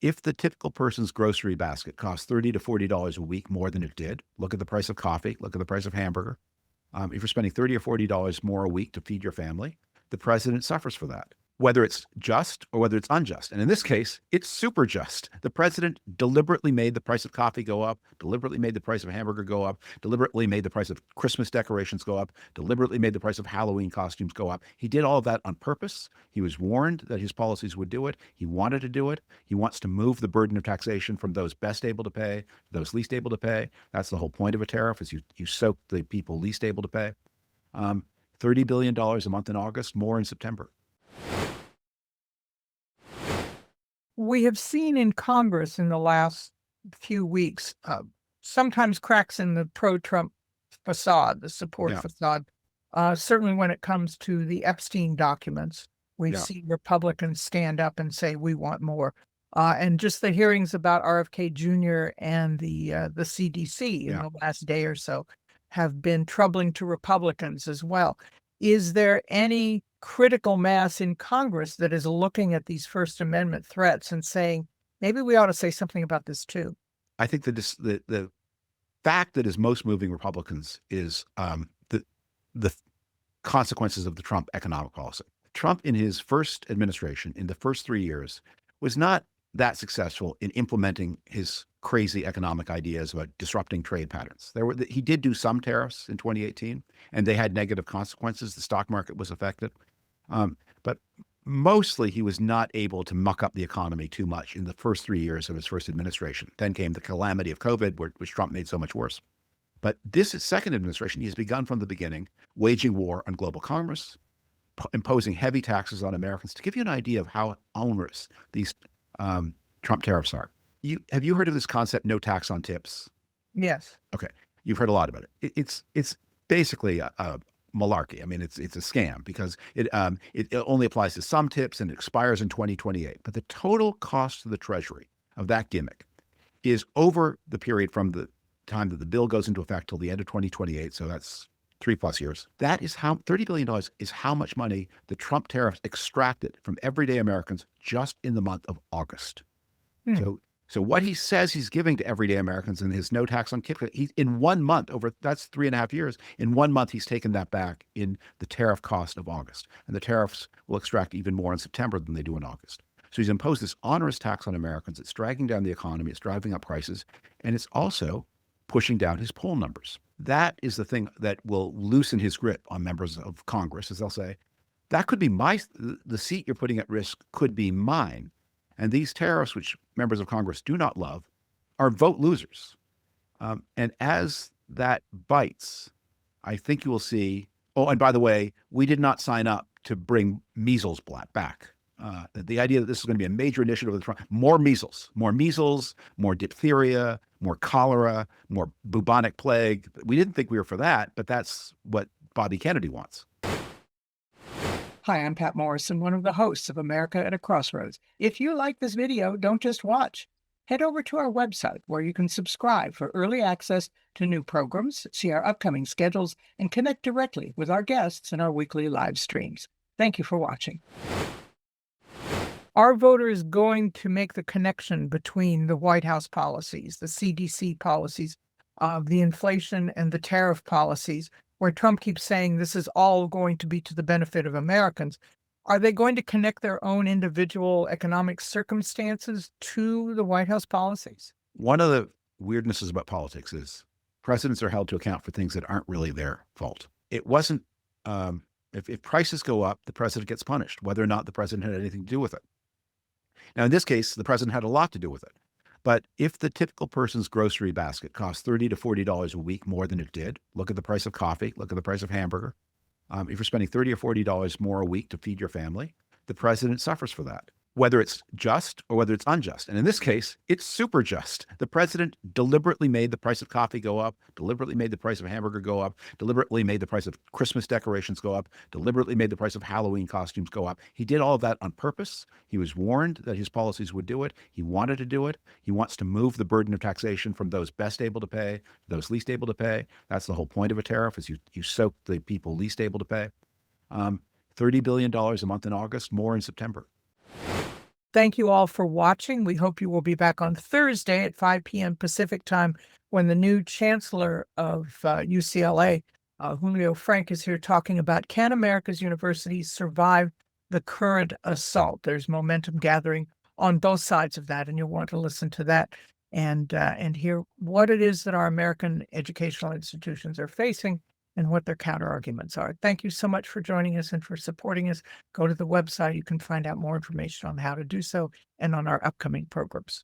If the typical person's grocery basket costs $30 to $40 a week more than it did, look at the price of coffee, look at the price of hamburger. If you're spending $30 or $40 more a week to feed your family, the president suffers for that, whether it's just or whether it's unjust. And in this case, it's super just. The president deliberately made the price of coffee go up, deliberately made the price of hamburger go up, deliberately made the price of Christmas decorations go up, deliberately made the price of Halloween costumes go up. He did all of that on purpose. He was warned that his policies would do it. He wanted to do it. He wants to move the burden of taxation from those best able to pay to those least able to pay. That's the whole point of a tariff, is you soak the people least able to pay. $30 billion a month in August, more in September. We have seen in Congress in the last few weeks, sometimes cracks in the pro-Trump facade, the support Yeah. facade. Certainly when it comes to the Epstein documents, we've Yeah. seen Republicans stand up and say, we want more. And just the hearings about RFK Jr. and the CDC in Yeah. the last day or so have been troubling to Republicans as well. Is there any critical mass in Congress that is looking at these First Amendment threats and saying, maybe we ought to say something about this too? I think the fact that is most moving Republicans is the consequences of the Trump economic policy. Trump, in his first administration, in the first 3 years, was not that successful in implementing his crazy economic ideas about disrupting trade patterns. He did do some tariffs in 2018, and they had negative consequences. The stock market was affected. But mostly he was not able to muck up the economy too much in the first 3 years of his first administration. Then came the calamity of COVID, which Trump made so much worse. But this second administration, he has begun from the beginning, waging war on global commerce, imposing heavy taxes on Americans. To give you an idea of how onerous these Trump tariffs are, have you heard of this concept, no tax on tips? Yes. Okay, you've heard a lot about it. It's basically a malarkey. I mean, it's a scam because it only applies to some tips and it expires in 2028. But the total cost to the Treasury of that gimmick is, over the period from the time that the bill goes into effect till the end of 2028, so that's 3+ years. That is how $30 billion is how much money the Trump tariffs extracted from everyday Americans just in the month of August. Hmm. So what he says he's giving to everyday Americans in his no tax on tip, in 1 month, that's 3.5 years, in 1 month, he's taken that back in the tariff cost of August. And the tariffs will extract even more in September than they do in August. So he's imposed this onerous tax on Americans. It's dragging down the economy. It's driving up prices. And it's also pushing down his poll numbers. That is the thing that will loosen his grip on members of Congress, as they'll say, that could be the seat you're putting at risk could be mine. And these tariffs, which members of Congress do not love, are vote losers. And as that bites, I think you will see. Oh, and by the way, we did not sign up to bring measles back. The idea that this is going to be a major initiative of the Trump, more measles, more diphtheria, more cholera, more bubonic plague. We didn't think we were for that, but that's what Bobby Kennedy wants. Hi, I'm Pat Morrison, one of the hosts of America at a Crossroads. If you like this video, don't just watch. Head over to our website where you can subscribe for early access to new programs, see our upcoming schedules, and connect directly with our guests in our weekly live streams. Thank you for watching. Are voters going to make the connection between the White House policies, the CDC policies, the inflation and the tariff policies, where Trump keeps saying this is all going to be to the benefit of Americans? Are they going to connect their own individual economic circumstances to the White House policies? One of the weirdnesses about politics is presidents are held to account for things that aren't really their fault. It wasn't, if prices go up, the president gets punished, whether or not the president had anything to do with it. Now, in this case, the president had a lot to do with it. But if the typical person's grocery basket costs $30 to $40 a week more than it did, look at the price of coffee, look at the price of hamburger. If you're spending $30 or $40 more a week to feed your family, the president suffers for that, whether it's just or whether it's unjust. And in this case, it's super just. The president deliberately made the price of coffee go up, deliberately made the price of hamburger go up, deliberately made the price of Christmas decorations go up, deliberately made the price of Halloween costumes go up. He did all of that on purpose. He was warned that his policies would do it. He wanted to do it. He wants to move the burden of taxation from those best able to pay to those least able to pay. That's the whole point of a tariff, is you soak the people least able to pay. $30 billion a month in August, more in September. Thank you all for watching. We hope you will be back on Thursday at 5 p.m. Pacific time when the new chancellor of UCLA, Julio Frank, is here talking about can America's universities survive the current assault? There's momentum gathering on both sides of that, and you'll want to listen to that and hear what it is that our American educational institutions are facing and what their counter arguments are. Thank you so much for joining us and for supporting us. Go to the website. You can find out more information on how to do so and on our upcoming programs.